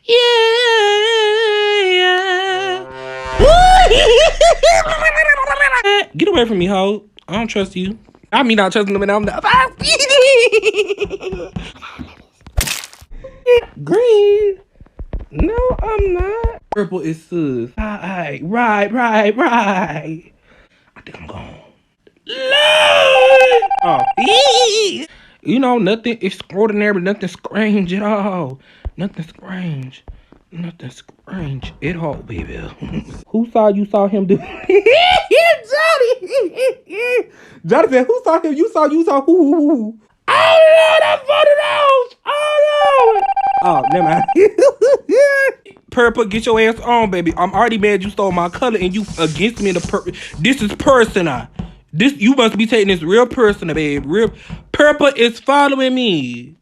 Yeah. Get away from me, hoe. I don't trust you. I mean, not trusting them, and I'm not. Green. No, I'm not. Purple is sus. Right. I think I'm gone. Oh. You know, nothing extraordinary, nothing strange at all. Nothing strange. Nothing strange at all, baby. Who saw you saw him do? Johnny! Johnny said, who saw him? You saw who? Oh, no, that's one of those. Oh, no. Oh, never mind. Purple, get your ass on, baby. I'm already mad you stole my color and you against me in the This is personal. You must be taking this real personal, babe. Real Purple is following me.